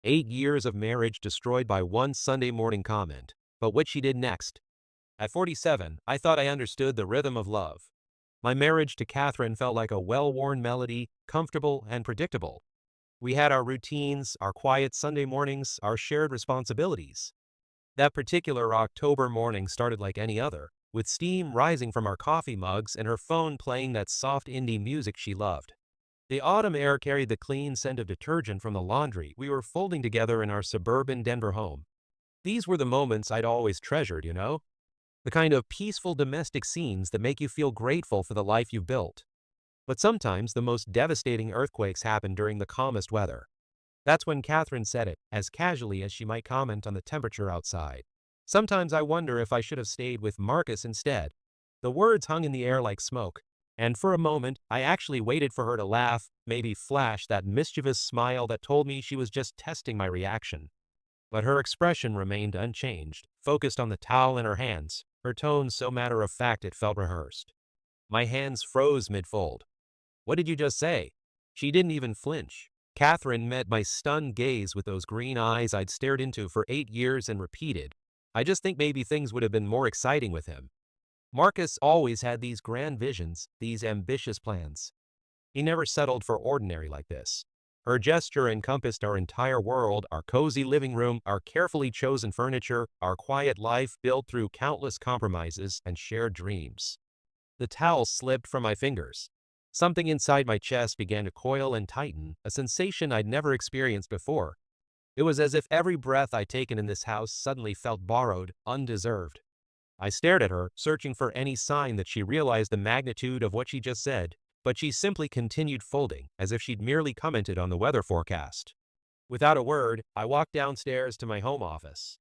8 years of marriage destroyed by one Sunday morning comment. But what she did next. At 47, I thought I understood the rhythm of love. My marriage to Catherine felt like a well-worn melody, comfortable and predictable. We had our routines, our quiet Sunday mornings, our shared responsibilities. That particular October morning started like any other, with steam rising from our coffee mugs and her phone playing that soft indie music she loved. The autumn air carried the clean scent of detergent from the laundry we were folding together in our suburban Denver home. These were the moments I'd always treasured, you know? The kind of peaceful domestic scenes that make you feel grateful for the life you've built. But sometimes the most devastating earthquakes happen during the calmest weather. That's when Catherine said it, as casually as she might comment on the temperature outside. Sometimes I wonder if I should have stayed with Marcus instead. The words hung in the air like smoke, and for a moment, I actually waited for her to laugh, maybe flash that mischievous smile that told me she was just testing my reaction. But her expression remained unchanged, focused on the towel in her hands, her tone so matter-of-fact it felt rehearsed. My hands froze mid-fold. "What did you just say?" She didn't even flinch. Catherine met my stunned gaze with those green eyes I'd stared into for 8 years and repeated, "I just think maybe things would have been more exciting with him." Marcus always had these grand visions, these ambitious plans. He never settled for ordinary like this. Her gesture encompassed our entire world, our cozy living room, our carefully chosen furniture, our quiet life built through countless compromises and shared dreams. The towel slipped from my fingers. Something inside my chest began to coil and tighten, a sensation I'd never experienced before. It was as if every breath I'd taken in this house suddenly felt borrowed, undeserved. I stared at her, searching for any sign that she realized the magnitude of what she just said, but she simply continued folding, as if she'd merely commented on the weather forecast. Without a word, I walked downstairs to my home office.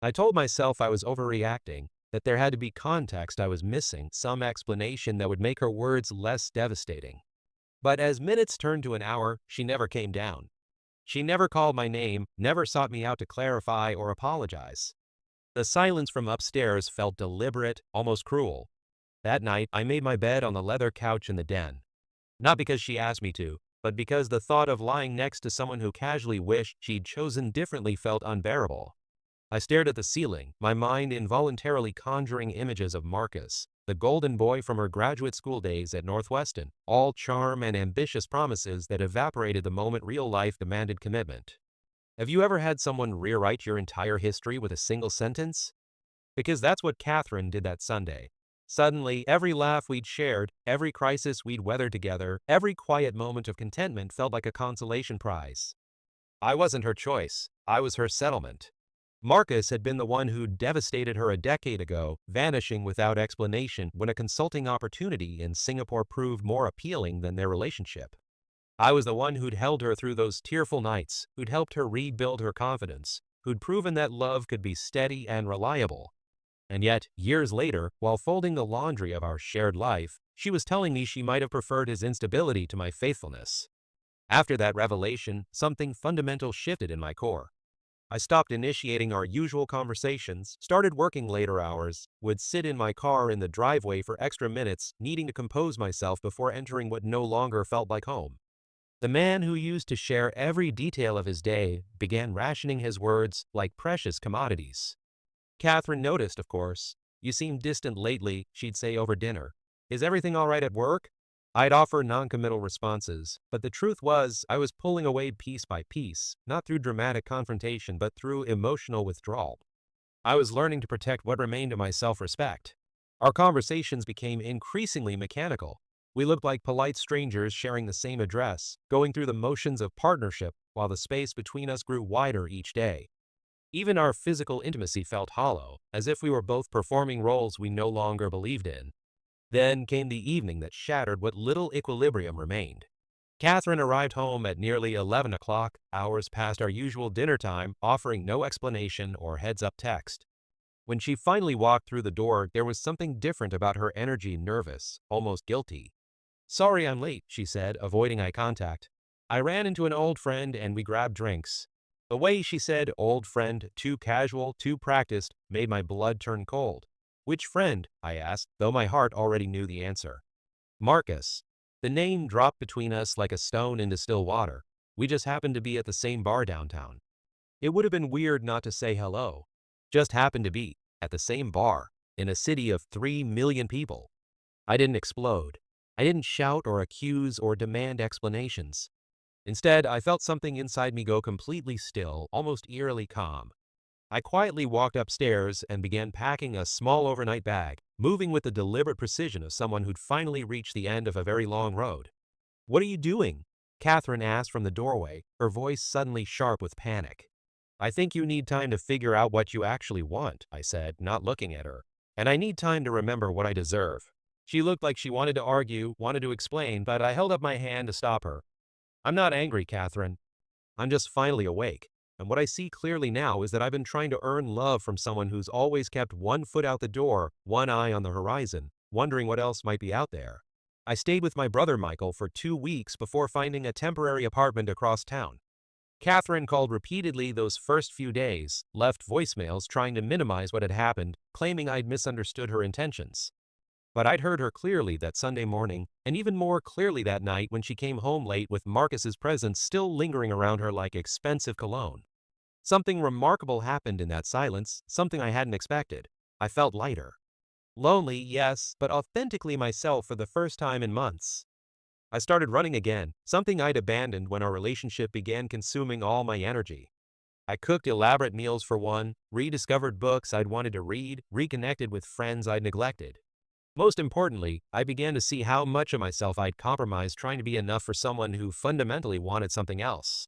I told myself I was overreacting, that there had to be context I was missing, some explanation that would make her words less devastating. But as minutes turned to an hour, she never came down. She never called my name, never sought me out to clarify or apologize. The silence from upstairs felt deliberate, almost cruel. That night, I made my bed on the leather couch in the den. Not because she asked me to, but because the thought of lying next to someone who casually wished she'd chosen differently felt unbearable. I stared at the ceiling, my mind involuntarily conjuring images of Marcus, the golden boy from her graduate school days at Northwestern, all charm and ambitious promises that evaporated the moment real life demanded commitment. Have you ever had someone rewrite your entire history with a single sentence? Because that's what Catherine did that Sunday. Suddenly, every laugh we'd shared, every crisis we'd weathered together, every quiet moment of contentment felt like a consolation prize. I wasn't her choice. I was her settlement. Marcus had been the one who'd devastated her a decade ago, vanishing without explanation when a consulting opportunity in Singapore proved more appealing than their relationship. I was the one who'd held her through those tearful nights, who'd helped her rebuild her confidence, who'd proven that love could be steady and reliable. And yet, years later, while folding the laundry of our shared life, she was telling me she might have preferred his instability to my faithfulness. After that revelation, something fundamental shifted in my core. I stopped initiating our usual conversations, started working later hours, would sit in my car in the driveway for extra minutes, needing to compose myself before entering what no longer felt like home. The man who used to share every detail of his day began rationing his words like precious commodities. Catherine noticed, of course. "You seem distant lately," she'd say over dinner. "Is everything all right at work?" I'd offer noncommittal responses, but the truth was I was pulling away piece by piece, not through dramatic confrontation but through emotional withdrawal. I was learning to protect what remained of my self-respect. Our conversations became increasingly mechanical. We looked like polite strangers sharing the same address, going through the motions of partnership while the space between us grew wider each day. Even our physical intimacy felt hollow, as if we were both performing roles we no longer believed in. Then came the evening that shattered what little equilibrium remained. Catherine arrived home at nearly 11 o'clock, hours past our usual dinner time, offering no explanation or heads-up text. When she finally walked through the door, there was something different about her energy, nervous, almost guilty. "Sorry I'm late," she said, avoiding eye contact. "I ran into an old friend and we grabbed drinks." The way she said "old friend," too casual, too practiced, made my blood turn cold. "Which friend?" I asked, though my heart already knew the answer. "Marcus." The name dropped between us like a stone into still water. We just happened to be at the same bar downtown. It would have been weird not to say hello. Just happened to be at the same bar in a city of 3 million people. I didn't explode. I didn't shout or accuse or demand explanations. Instead, I felt something inside me go completely still, almost eerily calm. I quietly walked upstairs and began packing a small overnight bag, moving with the deliberate precision of someone who'd finally reached the end of a very long road. "What are you doing?" Catherine asked from the doorway, her voice suddenly sharp with panic. "I think you need time to figure out what you actually want," I said, not looking at her. "And I need time to remember what I deserve." She looked like she wanted to argue, wanted to explain, but I held up my hand to stop her. "I'm not angry, Catherine. I'm just finally awake. And what I see clearly now is that I've been trying to earn love from someone who's always kept one foot out the door, one eye on the horizon, wondering what else might be out there. I stayed with my brother Michael for 2 weeks before finding a temporary apartment across town. Catherine called repeatedly those first few days, left voicemails trying to minimize what had happened, claiming I'd misunderstood her intentions. But I'd heard her clearly that Sunday morning, and even more clearly that night when she came home late with Marcus's presence still lingering around her like expensive cologne. Something remarkable happened in that silence, something I hadn't expected. I felt lighter. Lonely, yes, but authentically myself for the first time in months. I started running again, something I'd abandoned when our relationship began consuming all my energy. I cooked elaborate meals for one, rediscovered books I'd wanted to read, reconnected with friends I'd neglected. Most importantly, I began to see how much of myself I'd compromised trying to be enough for someone who fundamentally wanted something else.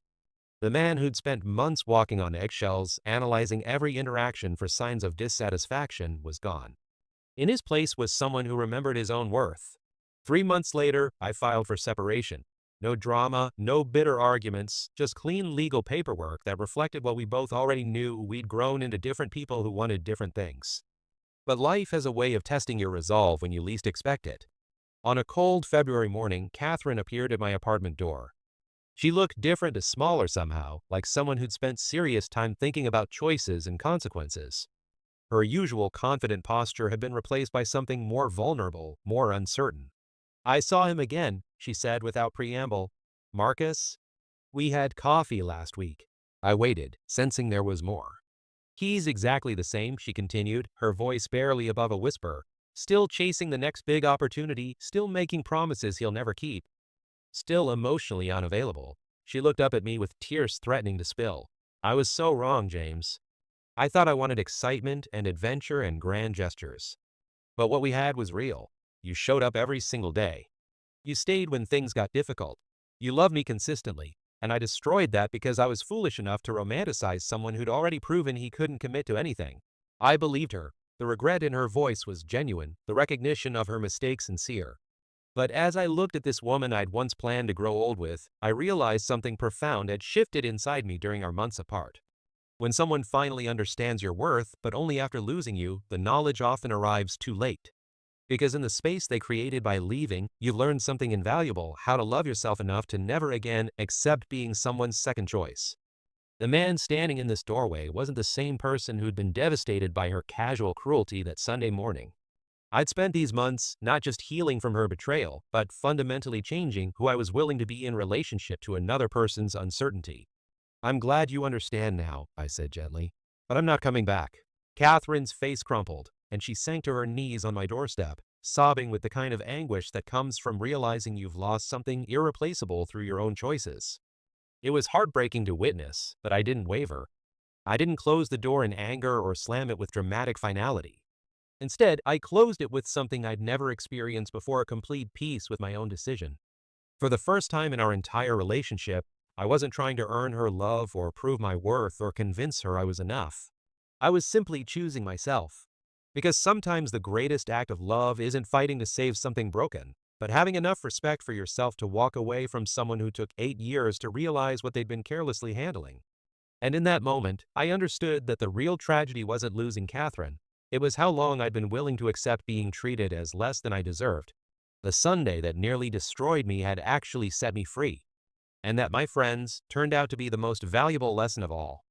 The man who'd spent months walking on eggshells, analyzing every interaction for signs of dissatisfaction, was gone. In his place was someone who remembered his own worth. 3 months later, I filed for separation. No drama, no bitter arguments, just clean legal paperwork that reflected what we both already knew: we'd grown into different people who wanted different things. But life has a way of testing your resolve when you least expect it. On a cold February morning, Catherine appeared at my apartment door. She looked different, smaller somehow, like someone who'd spent serious time thinking about choices and consequences. Her usual confident posture had been replaced by something more vulnerable, more uncertain. "I saw him again," she said without preamble. "Marcus? We had coffee last week." I waited, sensing there was more. "He's exactly the same," she continued, her voice barely above a whisper. "Still chasing the next big opportunity, still making promises he'll never keep. Still emotionally unavailable." She looked up at me with tears threatening to spill. "I was so wrong, James. I thought I wanted excitement and adventure and grand gestures. But what we had was real. You showed up every single day. You stayed when things got difficult. You loved me consistently, and I destroyed that because I was foolish enough to romanticize someone who'd already proven he couldn't commit to anything." I believed her. The regret in her voice was genuine, the recognition of her mistake sincere. But as I looked at this woman I'd once planned to grow old with, I realized something profound had shifted inside me during our months apart. When someone finally understands your worth, but only after losing you, the knowledge often arrives too late. Because in the space they created by leaving, you've learned something invaluable: how to love yourself enough to never again accept being someone's second choice. The man standing in this doorway wasn't the same person who'd been devastated by her casual cruelty that Sunday morning. I'd spent these months not just healing from her betrayal, but fundamentally changing who I was willing to be in relationship to another person's uncertainty. "I'm glad you understand now," I said gently, "but I'm not coming back." Catherine's face crumpled, and she sank to her knees on my doorstep, sobbing with the kind of anguish that comes from realizing you've lost something irreplaceable through your own choices. It was heartbreaking to witness, but I didn't waver. I didn't close the door in anger or slam it with dramatic finality. Instead, I closed it with something I'd never experienced before: a complete peace with my own decision. For the first time in our entire relationship, I wasn't trying to earn her love or prove my worth or convince her I was enough. I was simply choosing myself. Because sometimes the greatest act of love isn't fighting to save something broken, but having enough respect for yourself to walk away from someone who took 8 years to realize what they'd been carelessly handling. And in that moment, I understood that the real tragedy wasn't losing Catherine. It was how long I'd been willing to accept being treated as less than I deserved. The Sunday that nearly destroyed me had actually set me free. And that, my friends, turned out to be the most valuable lesson of all.